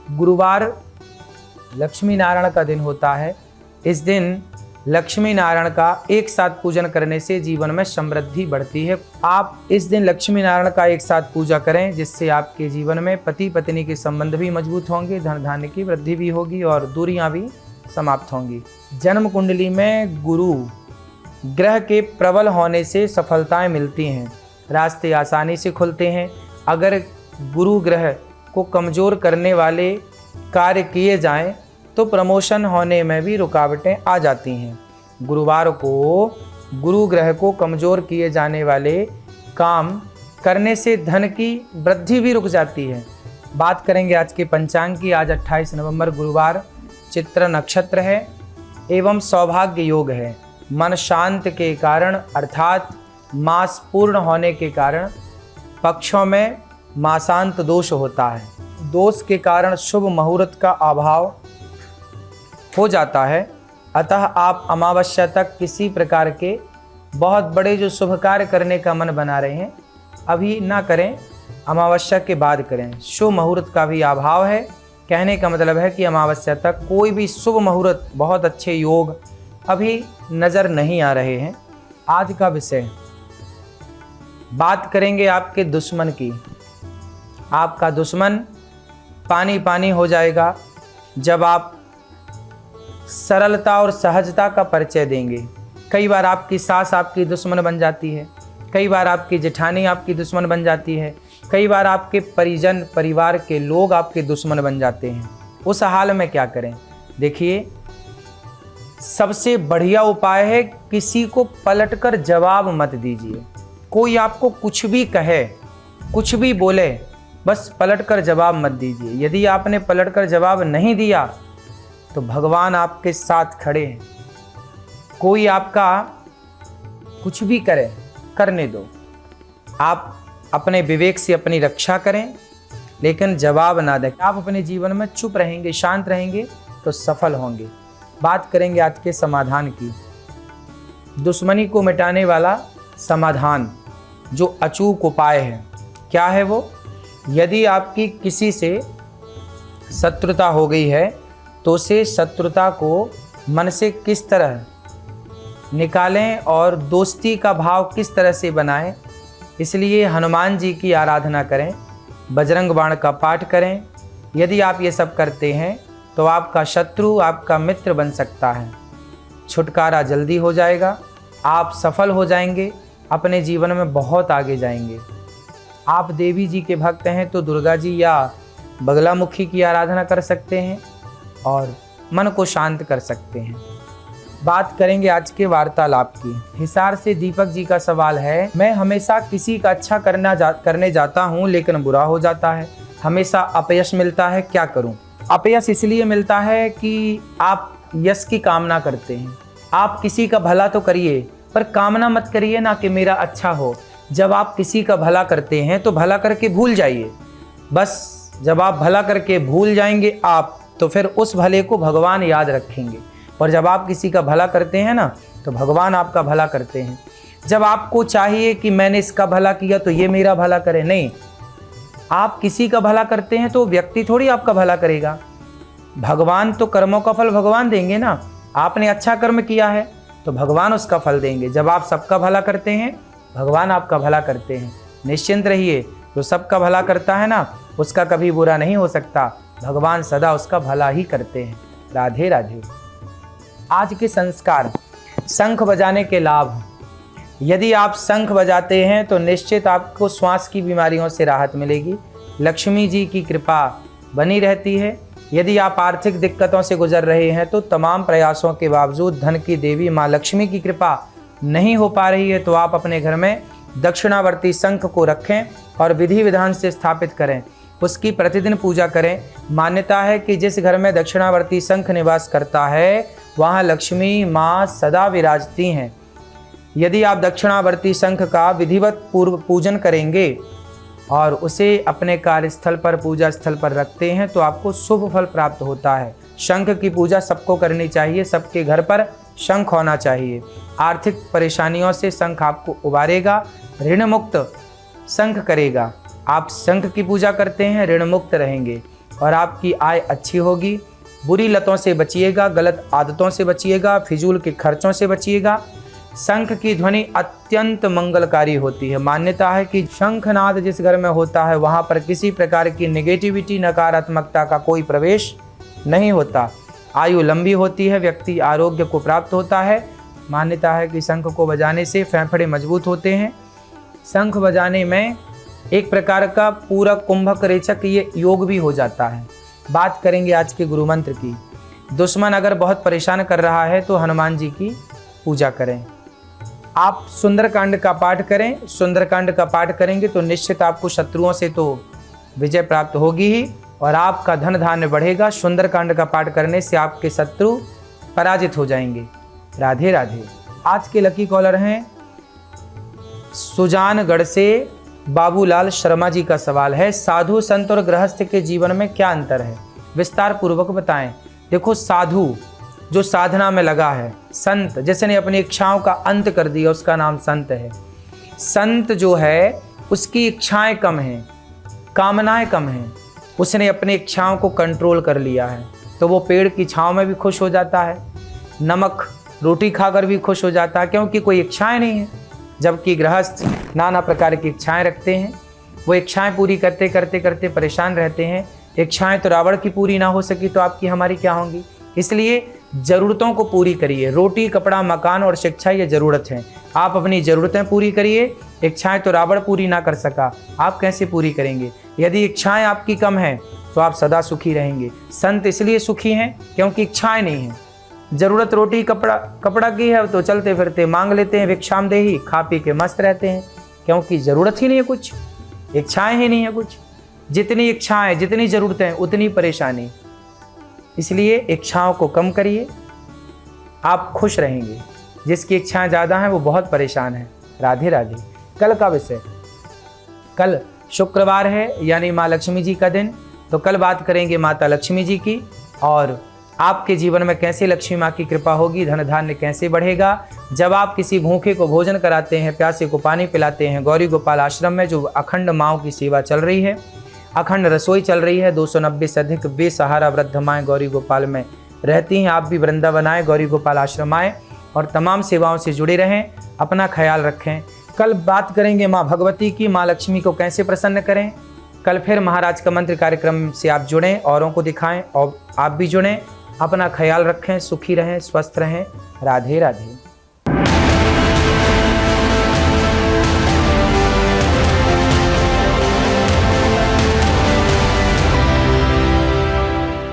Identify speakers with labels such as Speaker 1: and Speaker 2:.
Speaker 1: गुरुवार लक्ष्मी नारायण का दिन होता है। इस दिन लक्ष्मी नारायण का एक साथ पूजन करने से जीवन में समृद्धि बढ़ती है। आप इस दिन लक्ष्मी नारायण का एक साथ पूजा करें, जिससे आपके जीवन में पति पत्नी के संबंध भी मजबूत होंगे, धन धान्य की वृद्धि भी होगी और दूरियां भी समाप्त होंगी। जन्म कुंडली में गुरु ग्रह के प्रबल होने से सफलताएं मिलती हैं, रास्ते आसानी से खुलते हैं। अगर गुरु ग्रह को कमज़ोर करने वाले कार्य किए जाएं तो प्रमोशन होने में भी रुकावटें आ जाती हैं। गुरुवार को गुरु ग्रह को कमज़ोर किए जाने वाले काम करने से धन की वृद्धि भी रुक जाती है। बात करेंगे आज के पंचांग की। आज 28 नवंबर गुरुवार, चित्र नक्षत्र है एवं सौभाग्य योग है। मन शांत के कारण अर्थात मास पूर्ण होने के कारण पक्षों में मासांत दोष होता है। दोष के कारण शुभ मुहूर्त का अभाव हो जाता है, अतः आप अमावस्या तक किसी प्रकार के बहुत बड़े जो शुभ कार्य करने का मन बना रहे हैं अभी ना करें, अमावस्या के बाद करें। शुभ मुहूर्त का भी अभाव है। कहने का मतलब है कि अमावस्या तक कोई भी शुभ मुहूर्त, बहुत अच्छे योग अभी नज़र नहीं आ रहे हैं। आज का विषय बात करेंगे आपके दुश्मन की। आपका दुश्मन पानी पानी हो जाएगा जब आप सरलता और सहजता का परिचय देंगे। कई बार आपकी सास आपकी दुश्मन बन जाती है, कई बार आपकी जेठानी आपकी दुश्मन बन जाती है, कई बार आपके परिजन परिवार के लोग आपके दुश्मन बन जाते हैं। उस हाल में क्या करें? देखिए, सबसे बढ़िया उपाय है किसी को पलटकर जवाब मत दीजिए। कोई आपको कुछ भी कहे, कुछ भी बोले, बस पलटकर जवाब मत दीजिए। यदि आपने पलटकर जवाब नहीं दिया तो भगवान आपके साथ खड़े हैं। कोई आपका कुछ भी करे, करने दो। आप अपने विवेक से अपनी रक्षा करें, लेकिन जवाब ना दें। आप अपने जीवन में चुप रहेंगे, शांत रहेंगे तो सफल होंगे। बात करेंगे आज के समाधान की। दुश्मनी को मिटाने वाला समाधान जो अचूक उपाय है, क्या है वो? यदि आपकी किसी से शत्रुता हो गई है तो उसे शत्रुता को मन से किस तरह निकालें और दोस्ती का भाव किस तरह से बनाएं, इसलिए हनुमान जी की आराधना करें, बजरंग बाण का पाठ करें। यदि आप ये सब करते हैं तो आपका शत्रु आपका मित्र बन सकता है। छुटकारा जल्दी हो जाएगा, आप सफल हो जाएंगे, अपने जीवन में बहुत आगे जाएंगे। आप देवी जी के भक्त हैं तो दुर्गा जी या बगलामुखी की आराधना कर सकते हैं और मन को शांत कर सकते हैं। बात करेंगे आज के वार्तालाप की। हिसार से दीपक जी का सवाल है, मैं हमेशा किसी का अच्छा करने जाता हूँ लेकिन बुरा हो जाता है, हमेशा अपयश मिलता है, क्या करूँ? अपयश इसलिए मिलता है कि आप यश की कामना करते हैं। आप किसी का भला तो करिए, पर कामना मत करिए ना कि मेरा अच्छा हो। जब आप किसी का भला करते हैं तो भला करके भूल जाइए। बस जब आप भला करके भूल जाएंगे आप, तो फिर उस भले को भगवान याद रखेंगे। और जब आप किसी का भला करते हैं ना, तो भगवान आपका भला करते हैं। जब आपको चाहिए कि मैंने इसका भला किया तो ये मेरा भला करे, नहीं, आप किसी का भला करते हैं तो व्यक्ति थोड़ी आपका भला करेगा। भगवान तो कर्मों का फल भगवान देंगे ना। आपने अच्छा कर्म किया है तो भगवान उसका फल देंगे। जब आप सबका भला करते हैं, भगवान आपका भला करते हैं। निश्चिंत रहिए, जो सबका भला करता है ना, उसका कभी बुरा नहीं हो सकता। भगवान सदा उसका भला ही करते हैं। राधे राधे। आज के संस्कार, शंख बजाने के लाभ। यदि आप शंख बजाते हैं तो निश्चित आपको श्वास की बीमारियों से राहत मिलेगी। लक्ष्मी जी की कृपा बनी रहती है। यदि आप आर्थिक दिक्कतों से गुजर रहे हैं तो तमाम प्रयासों के बावजूद धन की देवी माँ लक्ष्मी की कृपा नहीं हो पा रही है, तो आप अपने घर में दक्षिणावर्ती शंख को रखें और विधि विधान से स्थापित करें। उसकी प्रतिदिन पूजा करें। मान्यता है कि जिस घर में दक्षिणावर्ती शंख निवास करता है वहाँ लक्ष्मी माँ सदा विराजती हैं। यदि आप दक्षिणावर्ती शंख का विधिवत पूर्व पूजन करेंगे और उसे अपने कार्यस्थल पर, पूजा स्थल पर रखते हैं तो आपको शुभ फल प्राप्त होता है। शंख की पूजा सबको करनी चाहिए, सबके घर पर शंख होना चाहिए। आर्थिक परेशानियों से शंख आपको उबारेगा, ऋण मुक्त शंख करेगा। आप शंख की पूजा करते हैं, ऋण मुक्त रहेंगे। और आपकी आय अच्छी होगी। बुरी लतों से बचिएगा, गलत आदतों से बचिएगा, फिजूल के खर्चों से बचिएगा। शंख की ध्वनि अत्यंत मंगलकारी होती है। मान्यता है कि शंखनाद जिस घर में होता है वहाँ पर किसी प्रकार की नेगेटिविटी, नकारात्मकता का कोई प्रवेश नहीं होता। आयु लंबी होती है, व्यक्ति आरोग्य को प्राप्त होता है। मान्यता है कि शंख को बजाने से फेफड़े मजबूत होते हैं। शंख बजाने में एक प्रकार का पूरा कुंभक रेचक ये योग भी हो जाता है। बात करेंगे आज के गुरु मंत्र की। दुश्मन अगर बहुत परेशान कर रहा है तो हनुमान जी की पूजा करें। आप सुंदरकांड का पाठ करें। सुंदरकांड का पाठ करेंगे तो निश्चित आपको शत्रुओं से तो विजय प्राप्त होगी ही और आपका धन धान्य बढ़ेगा। सुंदरकांड का पाठ करने से आपके शत्रु पराजित हो जाएंगे। राधे राधे। आज के लकी कॉलर हैं सुजानगढ़ से बाबूलाल शर्मा जी का सवाल है, साधु संत और गृहस्थ के जीवन में क्या अंतर है, विस्तार पूर्वक बताएं। देखो, साधु जो साधना में लगा है, संत जिसने अपनी इच्छाओं का अंत कर दिया उसका नाम संत है। संत जो है उसकी इच्छाएं कम हैं, कामनाएं कम हैं, उसने अपनी इच्छाओं को कंट्रोल कर लिया है तो वो पेड़ की छांव में भी खुश हो जाता है, नमक रोटी खाकर भी खुश हो जाता है क्योंकि कोई इच्छाएं नहीं है। जबकि गृहस्थ नाना प्रकार की इच्छाएं रखते हैं, वो इच्छाएं पूरी करते करते करते परेशान रहते हैं। इच्छाएं तो रावण की पूरी ना हो सकी तो आपकी हमारी क्या होंगी। इसलिए ज़रूरतों को पूरी करिए। रोटी, कपड़ा, मकान और शिक्षा ये ज़रूरत है। आप अपनी ज़रूरतें पूरी करिए। इच्छाएं तो रावण पूरी ना कर सका, आप कैसे पूरी करेंगे। यदि इच्छाएं आपकी कम हैं तो आप सदा सुखी रहेंगे। संत इसलिए सुखी हैं क्योंकि इच्छाएं नहीं हैं। ज़रूरत रोटी कपड़ा की है तो चलते फिरते मांग लेते हैं भिक्षाम देही, खा पी के मस्त रहते हैं क्योंकि ज़रूरत ही नहीं है कुछ, इच्छाएं ही नहीं है कुछ। जितनी इच्छाएं, जितनी ज़रूरतें उतनी परेशानी। इसलिए इच्छाओं को कम करिए, आप खुश रहेंगे। जिसकी इच्छाएं ज़्यादा हैं वो बहुत परेशान है। राधे राधे। कल का विषय, कल शुक्रवार है यानी माँ लक्ष्मी जी का दिन, तो कल बात करेंगे माता लक्ष्मी जी की और आपके जीवन में कैसे लक्ष्मी माँ की कृपा होगी, धन धान्य कैसे बढ़ेगा। जब आप किसी भूखे को भोजन कराते हैं, प्यासे को पानी पिलाते हैं, गौरी गोपाल आश्रम में जो अखंड माँओं की सेवा चल रही है, अखंड रसोई चल रही है, 290 से अधिक बेसहारा वृद्ध माएँ गौरी गोपाल में रहती हैं। आप भी वृंदावन आएँ, गौरी गोपाल आश्रम आएँ और तमाम सेवाओं से जुड़े रहें। अपना ख्याल रखें। कल बात करेंगे माँ भगवती की, माँ लक्ष्मी को कैसे प्रसन्न करें। कल फिर महाराज का मंत्र कार्यक्रम से आप जुड़ें, औरों को दिखाएं और आप भी जुड़ें। अपना ख्याल रखें, सुखी रहें, स्वस्थ रहें। राधे राधे।